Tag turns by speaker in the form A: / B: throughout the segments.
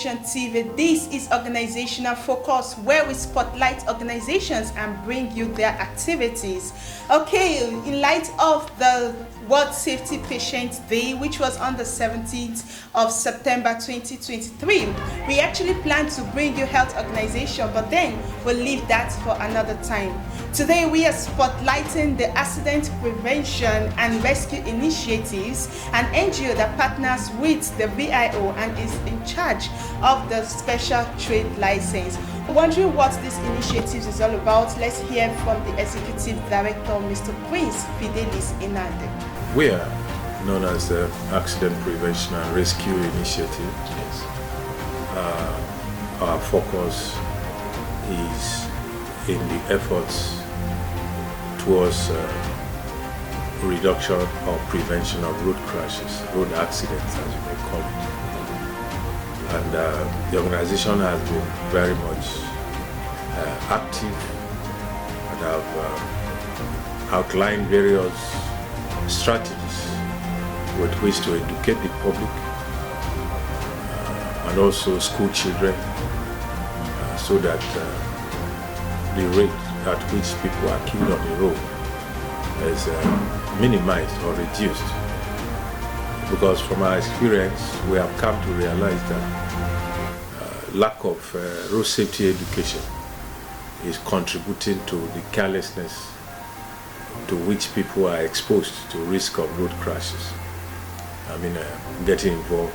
A: Nation TV. This is Organizational Focus, where we spotlight organizations and bring you their activities. Okay, in light of the World Safety Patient Day, which was on the 17th of September 2023, we actually plan to bring you health organization, but then we'll leave that for another time. Today we are spotlighting the Accident Prevention and Rescue Initiatives, an NGO that partners with the VIO and is in charge of the special trade license. Wondering what this initiative is all about? Let's hear from the Executive Director, Mr. Prince Fidelis Inande.
B: We are known as the Accident Prevention and Rescue Initiative. Yes. Our focus is in the efforts towards reduction or prevention of road crashes, road accidents as you may call it. And the organization has been very much active and have outlined various strategies with which to educate the public and also school children so that the rate at which people are killed on the road is minimized or reduced. Because from our experience, we have come to realize that lack of road safety education is contributing to the carelessness to which people are exposed to risk of road crashes. I mean, getting involved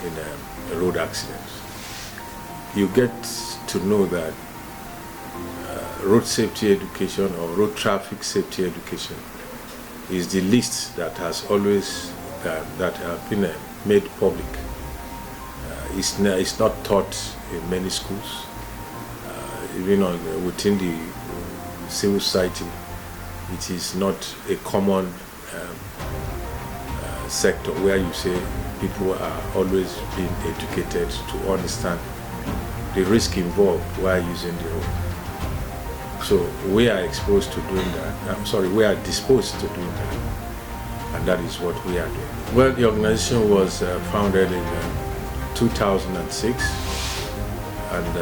B: in road accidents. You get to know that road safety education or road traffic safety education is the least that has always that have been made public. It's not taught in many schools. Even within the civil society, it is not a common sector where you say people are always being educated to understand the risk involved while using the road. So we are exposed to doing that. We are disposed to doing that, and that is what we are doing. Well, the organization was founded in 2006, and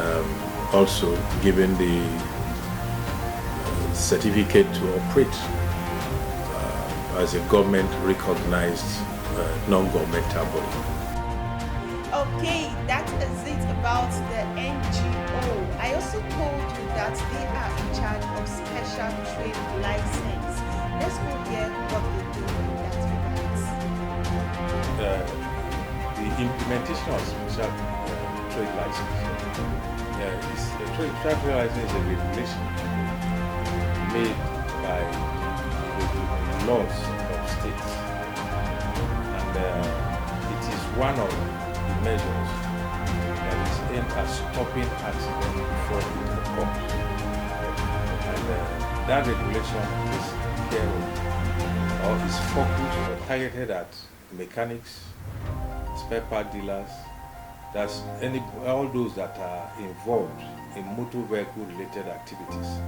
B: also given the certificate to operate as a government-recognized non-governmental body.
A: Okay, that is it about the NGO. I also told you that they are in charge of special trade license. Let's go hear what they do in that regard.
B: The implementation of special trade license trade license is a regulation made by the laws of states, and it is one of the measures that is aimed at stopping accidents before it occurs. And that regulation is care of, or is focused or targeted at mechanics, spare part dealers, that's all those that are involved in motor vehicle related activities.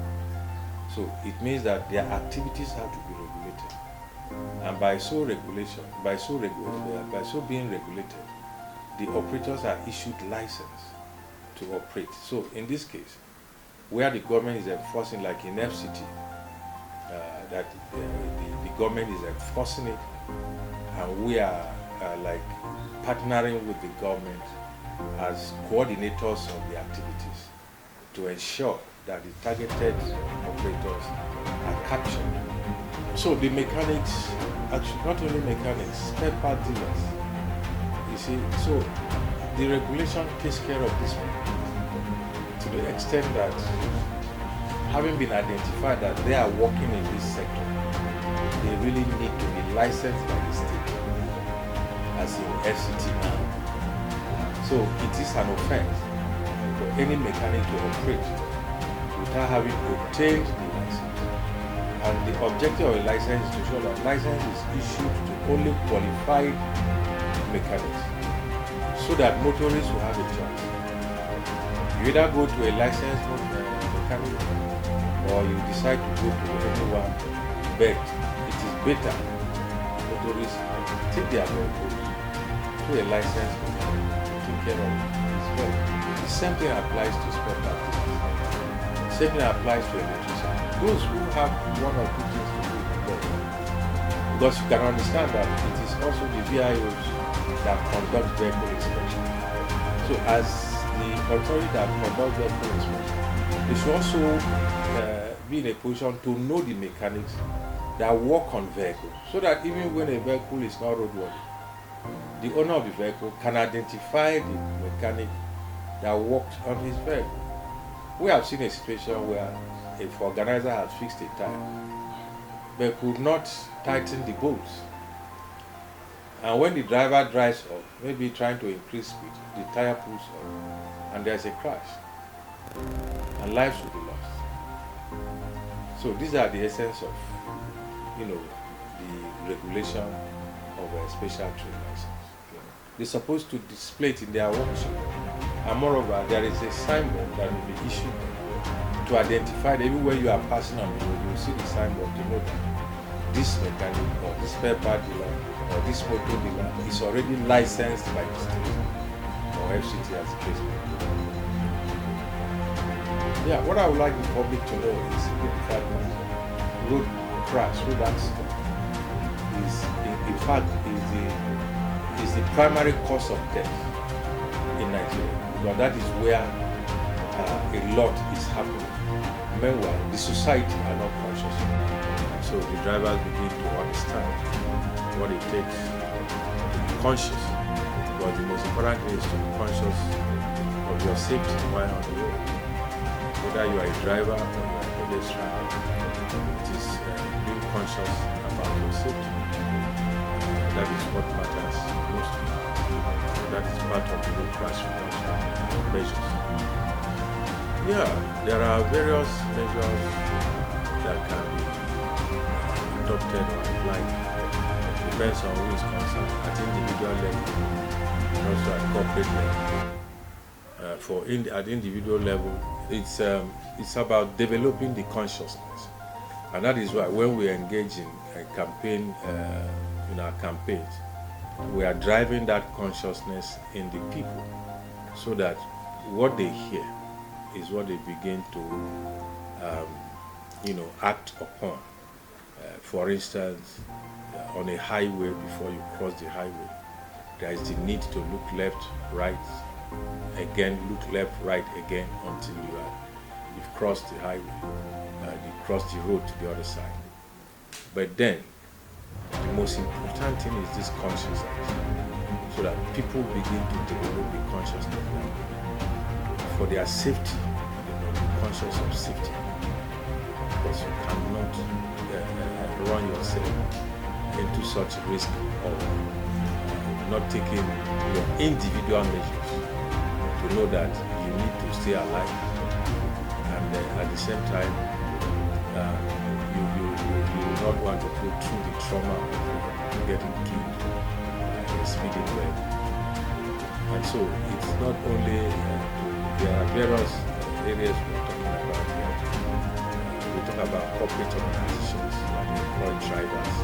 B: So it means that their activities have to be regulated, and by so being regulated, the operators are issued license to operate. So in this case, where the government is enforcing, like in FCT, that the government is enforcing it, and we are like partnering with the government as coordinators of the activities to ensure that the targeted operators are captured. So the mechanics, actually not only mechanics, spare part dealers, you see, so the regulation takes care of this one to the extent that having been identified that they are working in this sector, they really need to be licensed by the state, as in FCT now. So it is an offense for any mechanic to operate without having obtained the license. And the objective of a license is to show that license is issued to only qualified mechanics, so that motorists will have a choice. You either go to a licensed mechanic, or you decide to go to anyone, but it is better motorists take their vehicles to a licensed mechanic to take care of it. vehicle. The same thing applies to spare part dealers. The same thing applies to electricians. Those who have one or two things to do with the vehicle. Because you can understand that it is also the VIOs that conduct vehicle inspection. So as the authority that conducts vehicle inspection, they should also be in a position to know the mechanics that work on vehicles, so that even when a vehicle is not roadworthy, the owner of the vehicle can identify the mechanic that worked on his vehicle. We have seen a situation where if organizer has fixed a tire, but could not tighten the bolts. And when the driver drives up, maybe trying to increase speed, the tire pulls up and there's a crash. And lives will be lost. So these are the essence of, the regulation of a special trade license. They're supposed to display it in their workshop. And moreover, there is a signboard that will be issued to identify that everywhere you are passing on the road, you will see the signboard to know that this mechanic or this spare part dealer or this motor dealer is already licensed by the state or FCT as the case may be. Yeah, what I would like the public to know is the fact that road crash, road accident is in fact is the primary cause of death in Nigeria, because that is where a lot is happening. Meanwhile, the society are not conscious. So the drivers begin to understand what it takes to be conscious. But the most important thing is to be conscious of your safety while on the road. Whether you are a driver or you are a pedestrian, it is being conscious about your safety. That is what matters most. That is part of the road crash reduction measures. Yeah, there are various measures that can be adopted or applied. It depends on who is concerned at individual level and also at corporate level. At the individual level, it's about developing the consciousness, and that is why when we engage in a campaign, in our campaigns, we are driving that consciousness in the people, so that what they hear is what they begin to, act upon. For instance, on a highway, before you cross the highway, there is the need to look left, right, again, look left, right again until you've crossed the highway, you cross the road to the other side. But then, the most important thing is this consciousness, so that people begin to develop the consciousness for their safety. They must be conscious of safety, because you cannot run yourself into such risk of not taking your individual measures to know that you need to stay alive, and at the same time you will not want to go through the trauma of getting killed in a speeding vehicle. And so it's not only there are various areas we're talking about here. We talk about corporate organizations that employ drivers.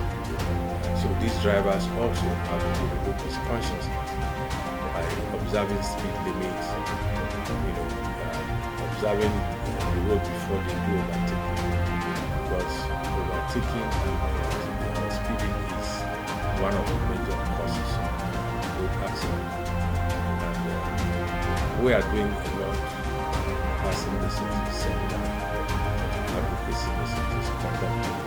B: So these drivers also have to develop this consciousness by observing speed limits, observing the road before they do overtaking, because overtaking and speeding is one of the major causes of road accidents. And we are doing a lot of passing messages, seminar, advocacy messages, conducting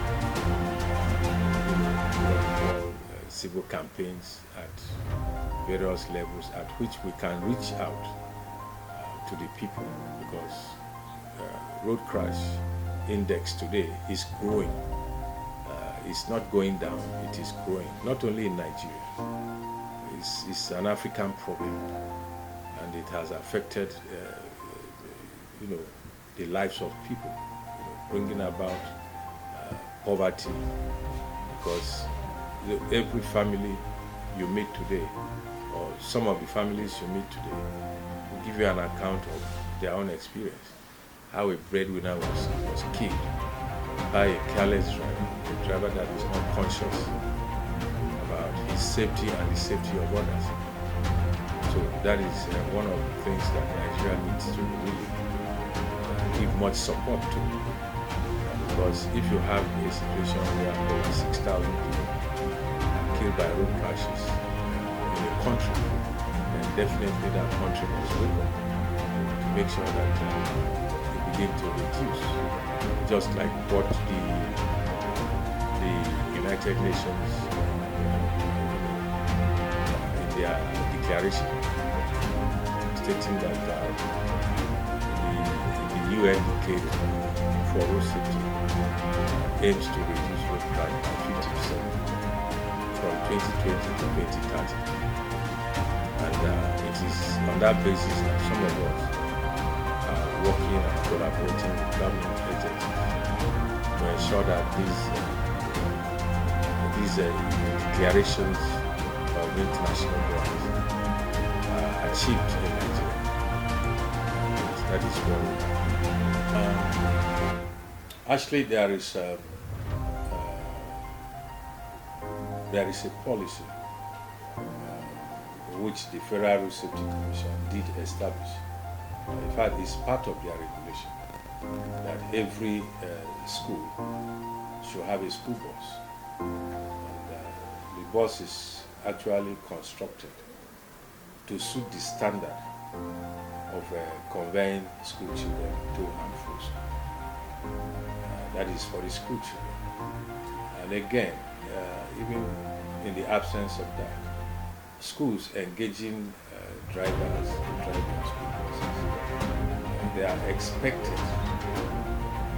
B: civil campaigns at various levels at which we can reach out to the people, because road crash index today is growing. It's not going down, it is growing. Not only in Nigeria, it's an African problem, and it has affected the lives of people, bringing about poverty, because every family you meet today, or some of the families you meet today, will give you an account of their own experience, how a breadwinner was killed by a careless driver, a driver that is not conscious about his safety and the safety of others. So So that is one of the things that Nigeria needs to really give much support to. Because if you have a situation where over 6,000 people are killed by road crashes in a country, then definitely that country must wake up to make sure that they begin to reduce. Just like what the United Nations in their declaration stating that the UN decade for road safety aims to reduce road crime by 50% from 2020 to 2030. And it is on that basis that some of us are working and collaborating with government agencies to ensure that these declarations of international rights are achieved in Nigeria. That is where we are. Actually, there is a policy which the Federal Road Safety Commission did establish. In fact, it's part of their regulation that every school should have a school bus. And the bus is actually constructed to suit the standard of conveying school children to and from school. That is for the school children. And again, even in the absence of that, schools engaging drivers driving school buses, they are expected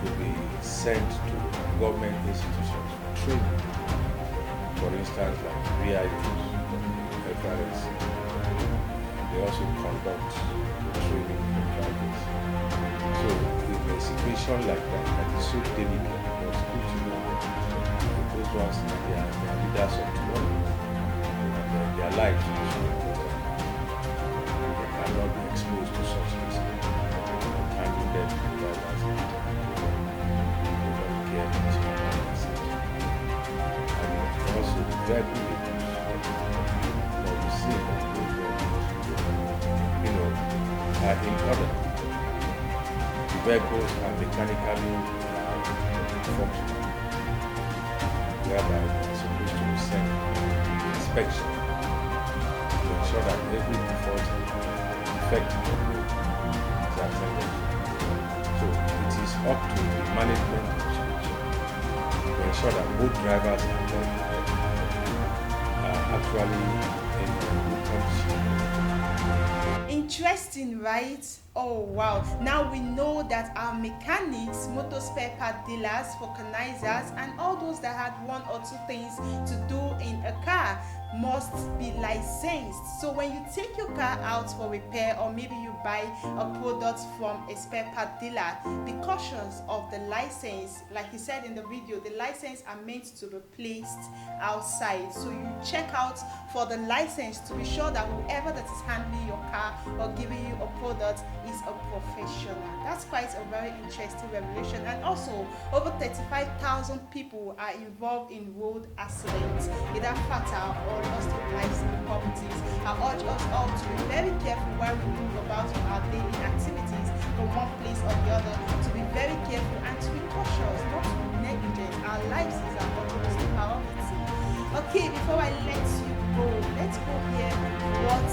B: to be sent to government institutions for training. For instance, like VIUs, FRS. They also conduct training for drivers. So in a situation like that is so delicate because school children, those ones, they are leaders of tomorrow. And their lives is so important. They cannot be exposed to such risk. Handing them to drivers and they don't care much about their safety. And also the vehicle vehicles. Now you see that those vehicles, are in order. The vehicles are mechanically functional, whereby they are supposed to be sent inspection to ensure that every default defect is attended to. So it is up to the management of schools to ensure that both drivers and drivers are actually in good condition.
A: Interesting, right? Oh wow, now we know that our mechanics, motor spare part dealers, vulcanizers, and all those that had one or two things to do in a car must be licensed. So when you take your car out for repair, or maybe you buy a product from a spare part dealer, be cautious of the license. Like he said in the video, the license are meant to be placed outside, so you check out for the license to be sure that whoever that is handling your car or giving you a product is a professional. That's quite a very interesting revelation. And also, over 35,000 people are involved in road accidents, either fatal or lost of lives in properties. I urge us all to be very careful while we move about our daily activities from one place or the other, to be very careful and to be cautious, not to be negligent. Our lives is our utmost priority. Okay, before I let you go, let's go here what